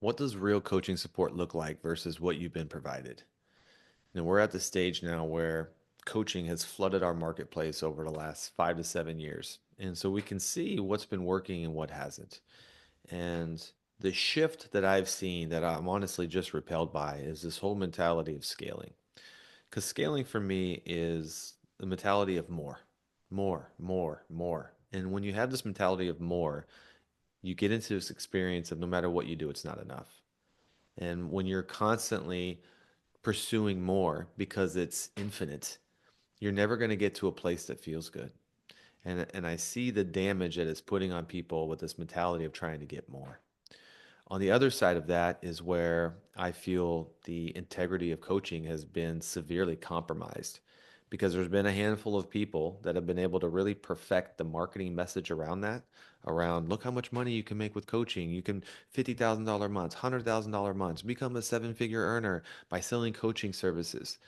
What does real coaching support look like versus what you've been provided? And we're at the stage now where coaching has flooded our marketplace over the last 5 to 7 years. And so we can see what's been working and what hasn't. And the shift that I've seen that I'm honestly just repelled by is this whole mentality of scaling. Because scaling for me is the mentality of more, more, more, more. And when you have this mentality of more, you get into this experience of no matter what you do, it's not enough. And when you're constantly pursuing more because it's infinite, you're never going to get to a place that feels good. And I see the damage that it's putting on people with this mentality of trying to get more. On the other side of that is where I feel the integrity of coaching has been severely compromised because there's been a handful of people that have been able to really perfect the marketing message around that, around look how much money you can make with coaching. You can $50,000 months, $100,000 months, become a seven-figure earner by selling coaching services.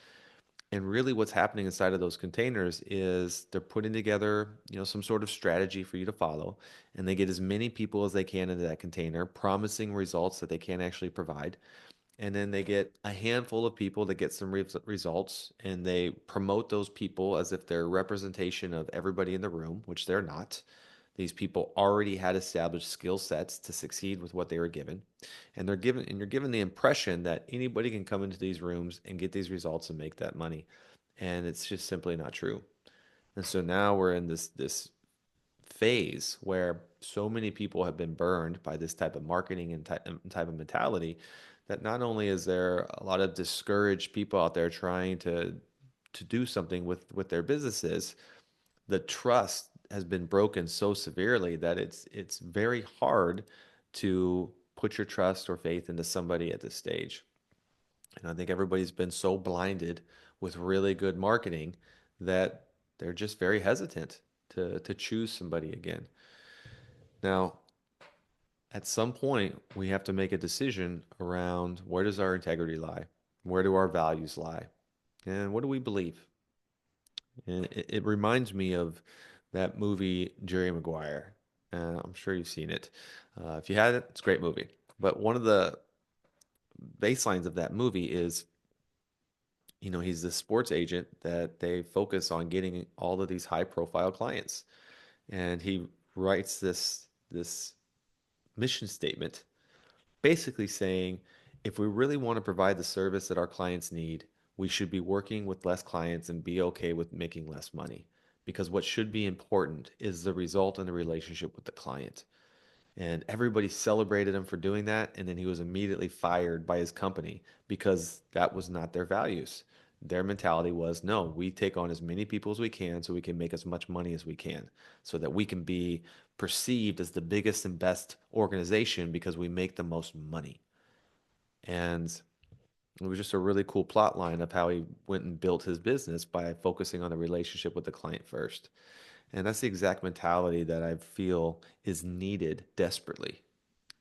And really what's happening inside of those containers is they're putting together, some sort of strategy for you to follow, and they get as many people as they can into that container, promising results that they can't actually provide. And then they get a handful of people that get some results, and they promote those people as if they're a representation of everybody in the room, which they're not. These people already had established skill sets to succeed with what they were given. And you're given the impression that anybody can come into these rooms and get these results and make that money. And it's just simply not true. And so now we're in this phase where so many people have been burned by this type of marketing and type of mentality that not only is there a lot of discouraged people out there trying to do something with their businesses, the trust has been broken so severely that it's very hard to put your trust or faith into somebody at this stage. And I think everybody's been so blinded with really good marketing that they're just very hesitant to choose somebody again. Now, at some point, we have to make a decision around where does our integrity lie? Where do our values lie? And what do we believe? And it reminds me of that movie, Jerry Maguire. I'm sure you've seen it. If you haven't, it's a great movie. But one of the baselines of that movie is, he's the sports agent that they focus on getting all of these high profile clients. And he writes this mission statement basically saying if we really want to provide the service that our clients need, we should be working with less clients and be okay with making less money. Because what should be important is the result and the relationship with the client. And everybody celebrated him for doing that. And then he was immediately fired by his company because that was not their values. Their mentality was no, we take on as many people as we can so we can make as much money as we can, so that we can be perceived as the biggest and best organization because we make the most money. And it was just a really cool plot line of how he went and built his business by focusing on the relationship with the client first. And that's the exact mentality that I feel is needed desperately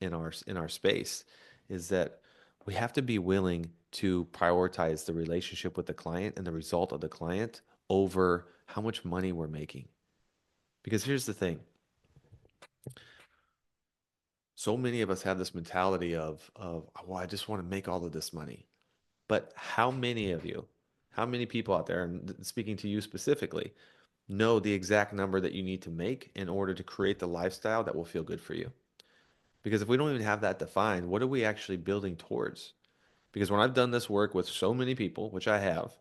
in our space is that we have to be willing to prioritize the relationship with the client and the result of the client over how much money we're making. Because here's the thing, so many of us have this mentality of well, I just want to make all of this money. But how many of you, how many people out there, and speaking to you specifically, know the exact number that you need to make in order to create the lifestyle that will feel good for you? Because if we don't even have that defined, what are we actually building towards? Because when I've done this work with so many people, which I have,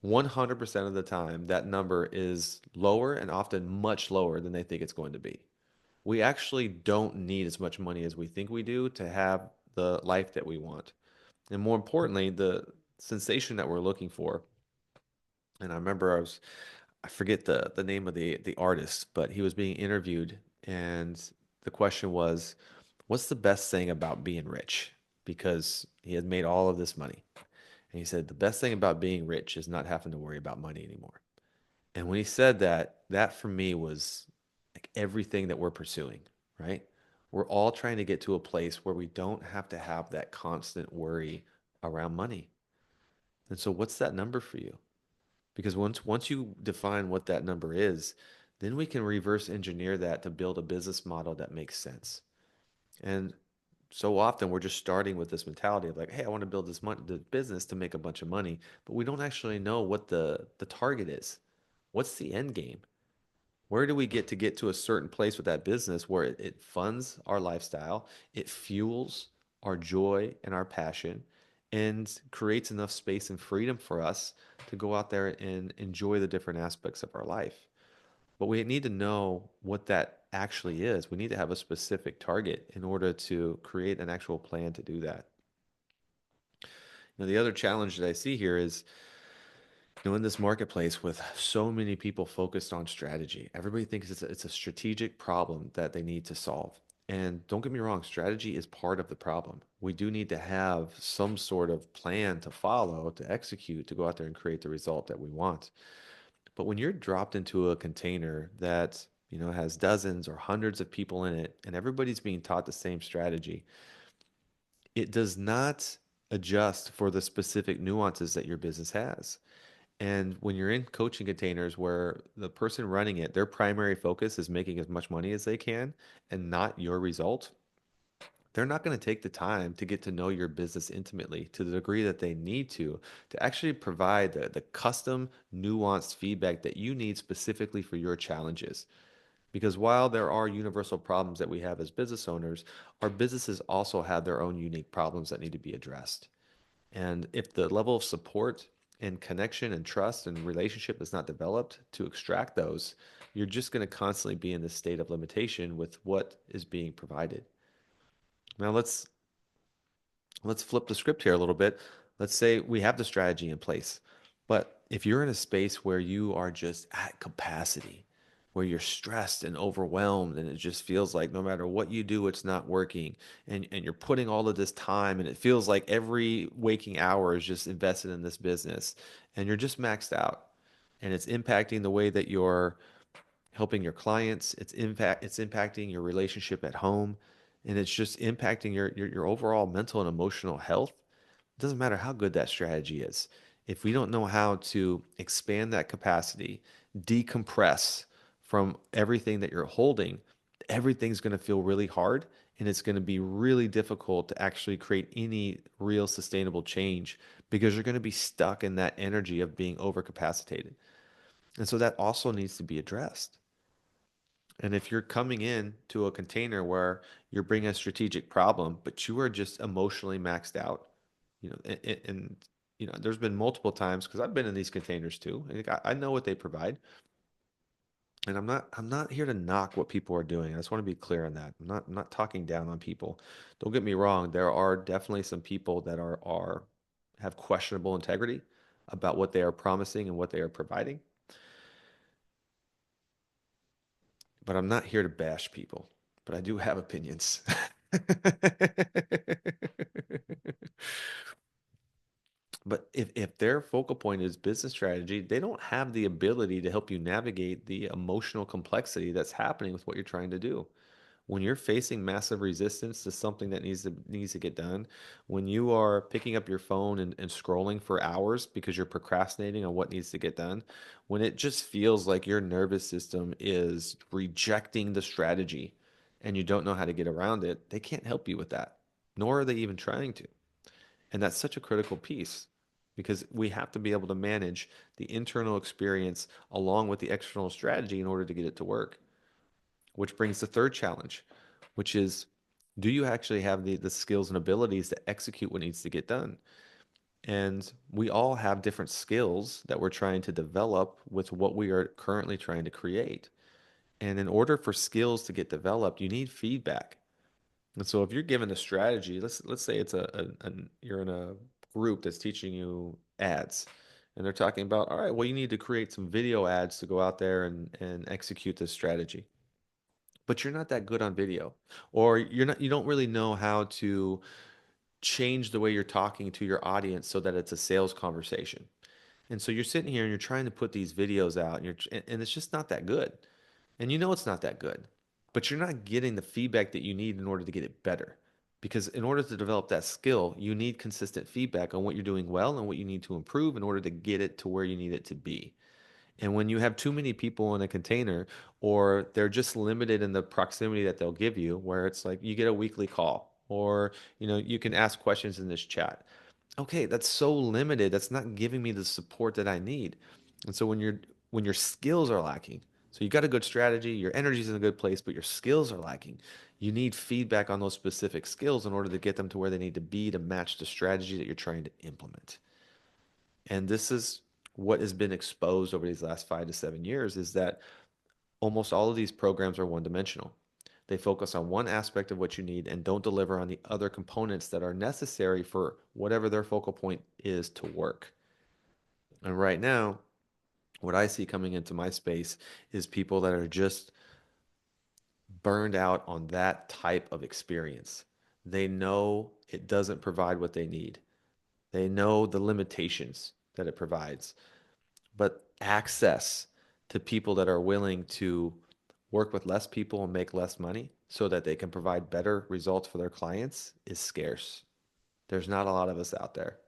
100% of the time, that number is lower and often much lower than they think it's going to be. We actually don't need as much money as we think we do to have the life that we want. And more importantly, the sensation that we're looking for. And I remember I forget the name of the artist, but he was being interviewed and the question was, what's the best thing about being rich? Because he had made all of this money. And he said, the best thing about being rich is not having to worry about money anymore. And when he said that, that for me was like everything that we're pursuing, right? We're all trying to get to a place where we don't have to have that constant worry around money. And so what's that number for you? Because once you define what that number is, then we can reverse engineer that to build a business model that makes sense. And so often we're just starting with this mentality of like, hey, I want to build the business to make a bunch of money, but we don't actually know what the target is. What's the end game? Where do we get to a certain place with that business where it funds our lifestyle, it fuels our joy and our passion, and creates enough space and freedom for us to go out there and enjoy the different aspects of our life? But we need to know what that actually is. We need to have a specific target in order to create an actual plan to do that. Now, the other challenge that I see here is, in this marketplace with so many people focused on strategy, everybody thinks it's a strategic problem that they need to solve. And don't get me wrong, strategy is part of the problem. We do need to have some sort of plan to follow, to execute, to go out there and create the result that we want. But when you're dropped into a container that, has dozens or hundreds of people in it, and everybody's being taught the same strategy, it does not adjust for the specific nuances that your business has. And when you're in coaching containers where the person running it, their primary focus is making as much money as they can and not your result, they're not going to take the time to get to know your business intimately to the degree that they need to actually provide the custom, nuanced feedback that you need specifically for your challenges. Because while there are universal problems that we have as business owners, our businesses also have their own unique problems that need to be addressed. And if the level of support and connection and trust and relationship is not developed to extract those, you're just going to constantly be in this state of limitation with what is being provided. Now let's flip the script here a little bit. Let's say we have the strategy in place, but if you're in a space where you are just at capacity, where you're stressed and overwhelmed, and it just feels like no matter what you do, it's not working, and you're putting all of this time, and it feels like every waking hour is just invested in this business, and you're just maxed out, and it's impacting the way that you're helping your clients. It's impacting your relationship at home, and it's just impacting your overall mental and emotional health. It doesn't matter how good that strategy is. If we don't know how to expand that capacity, decompress from everything that you're holding, everything's going to feel really hard, and it's going to be really difficult to actually create any real sustainable change because you're going to be stuck in that energy of being overcapacitated. And so that also needs to be addressed. And if you're coming in to a container where you're bringing a strategic problem, but you are just emotionally maxed out, and there's been multiple times because I've been in these containers too. And I know what they provide, and I'm not here to knock what people are doing. I just want to be clear on that. I'm not talking down on people. Don't get me wrong. There are definitely some people that are have questionable integrity about what they are promising and what they are providing. But I'm not here to bash people, but I do have opinions. But if their focal point is business strategy, they don't have the ability to help you navigate the emotional complexity that's happening with what you're trying to do. When you're facing massive resistance to something that needs to get done, when you are picking up your phone and scrolling for hours because you're procrastinating on what needs to get done, when it just feels like your nervous system is rejecting the strategy and you don't know how to get around it, they can't help you with that, nor are they even trying to. And that's such a critical piece because we have to be able to manage the internal experience along with the external strategy in order to get it to work. Which brings the third challenge, which is, do you actually have the skills and abilities to execute what needs to get done? And we all have different skills that we're trying to develop with what we are currently trying to create. And in order for skills to get developed, you need feedback. And so if you're given a strategy, let's say it's you're in a group that's teaching you ads, and they're talking about, all right, well, you need to create some video ads to go out there and execute this strategy. But you're not that good on video, or you don't really know how to change the way you're talking to your audience so that it's a sales conversation. And so you're sitting here and you're trying to put these videos out, and and it's just not that good. And you know it's not that good, but you're not getting the feedback that you need in order to get it better. Because in order to develop that skill, you need consistent feedback on what you're doing well and what you need to improve in order to get it to where you need it to be. And when you have too many people in a container, or they're just limited in the proximity that they'll give you, where it's like you get a weekly call. or you can ask questions in this chat. Okay, that's so limited. That's not giving me the support that I need. And so when your skills are lacking, so you got a good strategy, your energy's in a good place, but your skills are lacking. You need feedback on those specific skills in order to get them to where they need to be to match the strategy that you're trying to implement. And this is what has been exposed over these last 5 to 7 years is that almost all of these programs are one dimensional. They focus on one aspect of what you need and don't deliver on the other components that are necessary for whatever their focal point is to work. And right now, what I see coming into my space is people that are just burned out on that type of experience. They know it doesn't provide what they need. They know the limitations that it provides, but access to people that are willing to work with less people and make less money so that they can provide better results for their clients is scarce. There's not a lot of us out there.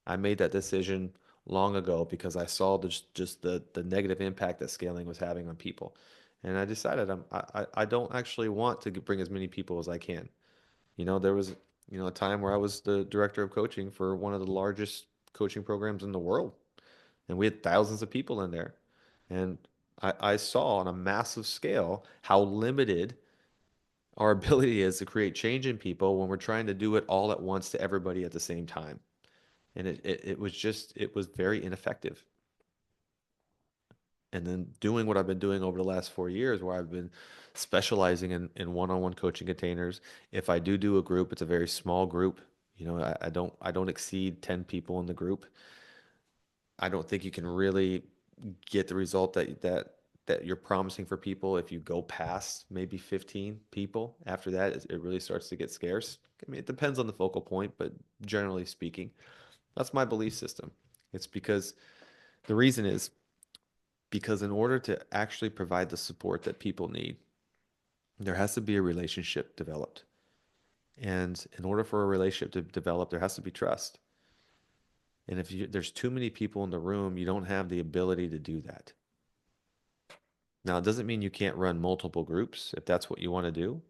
I made that decision long ago because I saw just the negative impact that scaling was having on people. And I decided I don't actually want to bring as many people as I can. There was, a time where I was the director of coaching for one of the largest coaching programs in the world, and we had thousands of people in there. And I saw on a massive scale how limited our ability is to create change in people when we're trying to do it all at once to everybody at the same time. And it was very ineffective. And then doing what I've been doing over the last 4 years, where I've been specializing in one-on-one coaching containers. If I do a group, it's a very small group. I don't exceed 10 people in the group. I don't think you can really get the result that you're promising for people if you go past maybe 15 people. After that, it really starts to get scarce. I mean, it depends on the focal point, but generally speaking, that's my belief system. It's because the reason is because in order to actually provide the support that people need, there has to be a relationship developed. And in order for a relationship to develop, there has to be trust. And if there's too many people in the room, you don't have the ability to do that. Now, it doesn't mean you can't run multiple groups if that's what you want to do,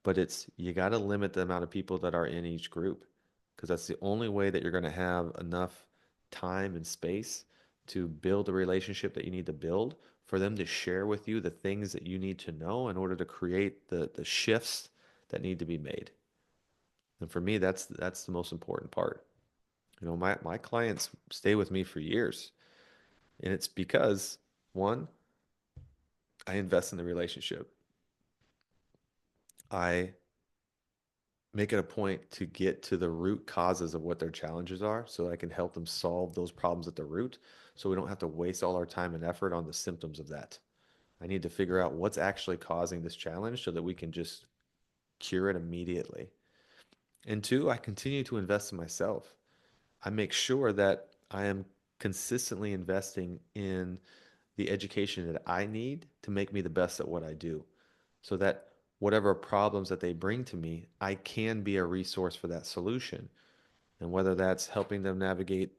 but you got to limit the amount of people that are in each group because that's the only way that you're going to have enough time and space to build the relationship that you need to build for them to share with you the things that you need to know in order to create the shifts that need to be made. And for me, that's the most important part. My clients stay with me for years, and it's because one, I invest in the relationship. I make it a point to get to the root causes of what their challenges are so I can help them solve those problems at the root so we don't have to waste all our time and effort on the symptoms of that. I need to figure out what's actually causing this challenge so that we can just cure it immediately. And two, I continue to invest in myself. I make sure that I am consistently investing in the education that I need to make me the best at what I do so that whatever problems that they bring to me, I can be a resource for that solution. And whether that's helping them navigate,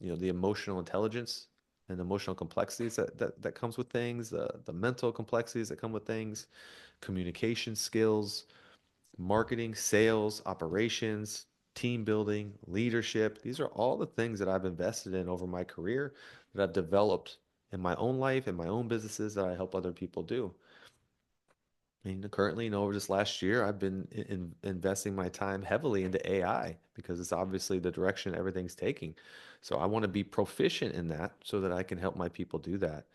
the emotional intelligence and emotional complexities that comes with things, the mental complexities that come with things, communication skills, marketing, sales, operations, team building, leadership. These are all the things that I've invested in over my career that I've developed in my own life and my own businesses that I help other people do. And currently, over this last year, I've been investing my time heavily into AI because it's obviously the direction everything's taking. So I want to be proficient in that so that I can help my people do that.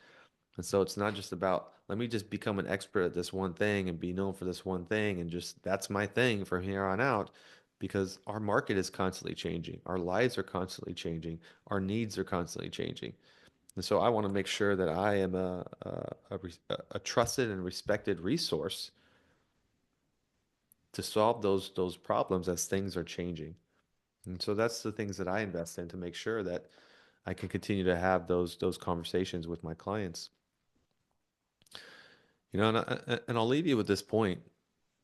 And so it's not just about, let me just become an expert at this one thing and be known for this one thing and just that's my thing from here on out because our market is constantly changing. Our lives are constantly changing. Our needs are constantly changing. And so I want to make sure that I am a trusted and respected resource to solve those problems as things are changing. And so that's the things that I invest in to make sure that I can continue to have those conversations with my clients. And I'll leave you with this point.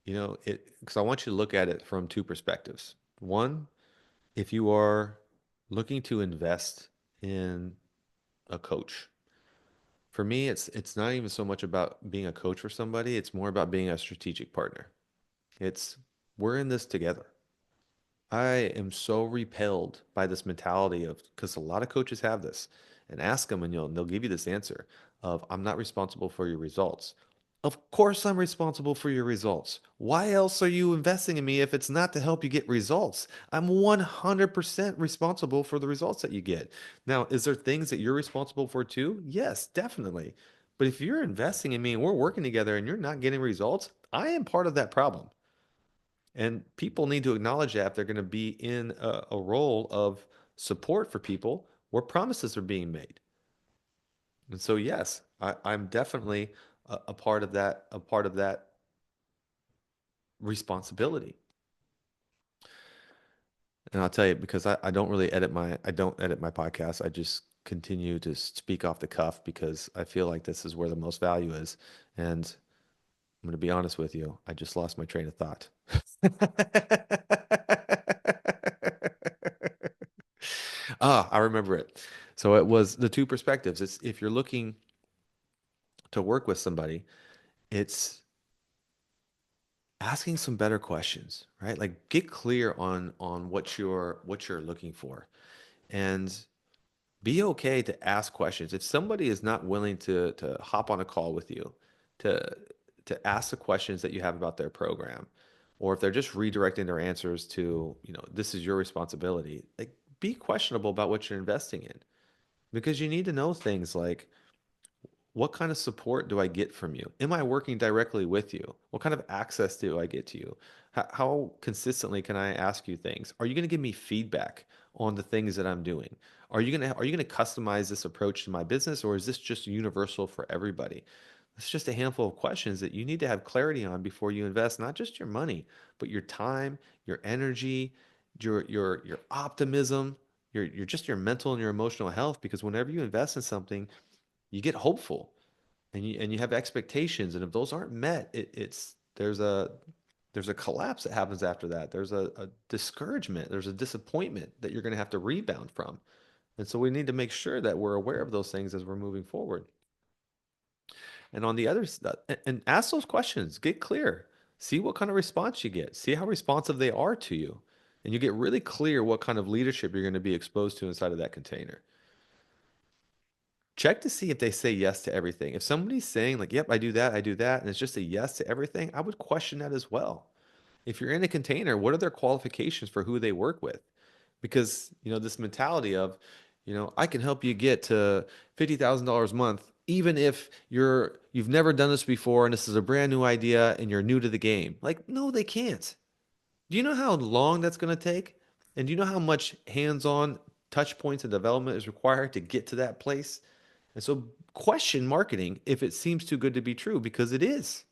Because I want you to look at it from two perspectives. One, if you are looking to invest in a coach, for me, it's not even so much about being a coach for somebody. It's more about being a strategic partner. It's we're in this together. I am so repelled by this mentality of, because a lot of coaches have this, and ask them and they'll give you this answer of, I'm not responsible for your results. Of course I'm responsible for your results. Why else are you investing in me if it's not to help you get results? I'm 100% responsible for the results that you get. Now, is there things that you're responsible for too? Yes, definitely. But if you're investing in me and we're working together and you're not getting results, I am part of that problem. And people need to acknowledge that if they're going to be in a role of support for people where promises are being made. And so, yes, I'm definitely a part of that responsibility. And I'll tell you, because I don't edit my podcast. I just continue to speak off the cuff because I feel like this is where the most value is. And I'm going to be honest with you. I just lost my train of thought. Ah, I remember it. So it was the two perspectives. It's if you're looking to work with somebody, it's asking some better questions, right? Like get clear on what you're looking for and be okay to ask questions. If somebody is not willing to hop on a call with you to to ask the questions that you have about their program, or if they're just redirecting their answers to, this is your responsibility, like be questionable about what you're investing in because you need to know things like what kind of support do I get from you? Am I working directly with you? What kind of access do I get to you? How consistently can I ask you things? Are you going to give me feedback on the things that I'm doing? Are you going to customize this approach to my business, or is this just universal for everybody? It's just a handful of questions that you need to have clarity on before you invest not just your money, but your time, your energy, your optimism, your just your mental and your emotional health. Because whenever you invest in something, you get hopeful and you have expectations, and if those aren't met, it's there's a collapse that happens after that. There's a discouragement, there's a disappointment that you're going to have to rebound from. And so we need to make sure that we're aware of those things as we're moving forward. And on the other side, and ask those questions, get clear, see what kind of response you get, see how responsive they are to you, and you get really clear what kind of leadership you're going to be exposed to inside of that container. Check to see if they say yes to everything. If somebody's saying like, "Yep, I do that," and it's just a yes to everything, I would question that as well. If you're in a container, what are their qualifications for who they work with? Because, this mentality of, I can help you get to $50,000 a month, even if you've never done this before and this is a brand new idea and you're new to the game. Like, no, they can't. Do you know how long that's going to take? And do you know how much hands-on touch points and development is required to get to that place? And so question marketing if it seems too good to be true, because it is.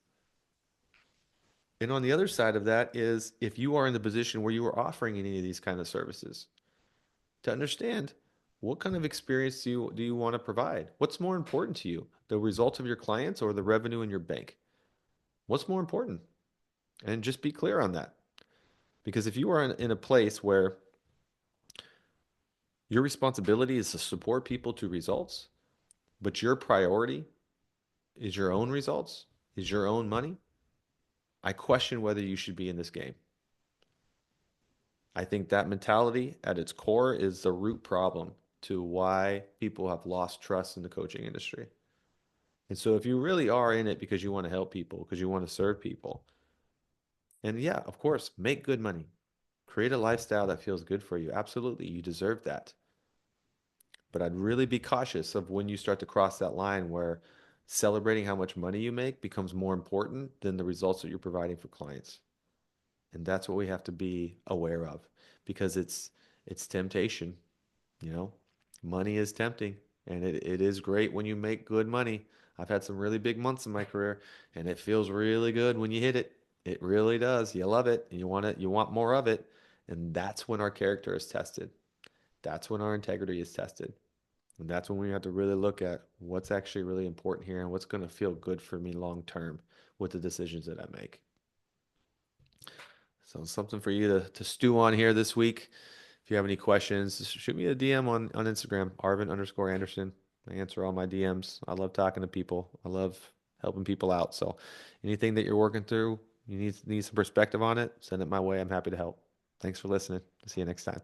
And on the other side of that is if you are in the position where you are offering any of these kind of services, to understand what kind of experience do you want to provide? What's more important to you, the results of your clients or the revenue in your bank? What's more important? And just be clear on that. Because if you are in a place where your responsibility is to support people to results, but your priority is your own results, is your own money, I question whether you should be in this game. I think that mentality at its core is the root problem to why people have lost trust in the coaching industry. And so if you really are in it because you want to help people, because you want to serve people, and yeah, of course, make good money. Create a lifestyle that feels good for you. Absolutely, you deserve that. But I'd really be cautious of when you start to cross that line where celebrating how much money you make becomes more important than the results that you're providing for clients. And that's what we have to be aware of because it's temptation, you know. Money is tempting and it is great when you make good money. I've had some really big months in my career and it feels really good when you hit it. It really does. You love it and you want more of it. And that's when our character is tested. That's when our integrity is tested. And that's when we have to really look at what's actually really important here and what's going to feel good for me long term with the decisions that I make. So something for you to stew on here this week. If you have any questions, just shoot me a DM on Instagram, Arvin_Anderson. I answer all my DMs. I love talking to people. I love helping people out. So anything that you're working through, you need some perspective on it, send it my way. I'm happy to help. Thanks for listening. See you next time.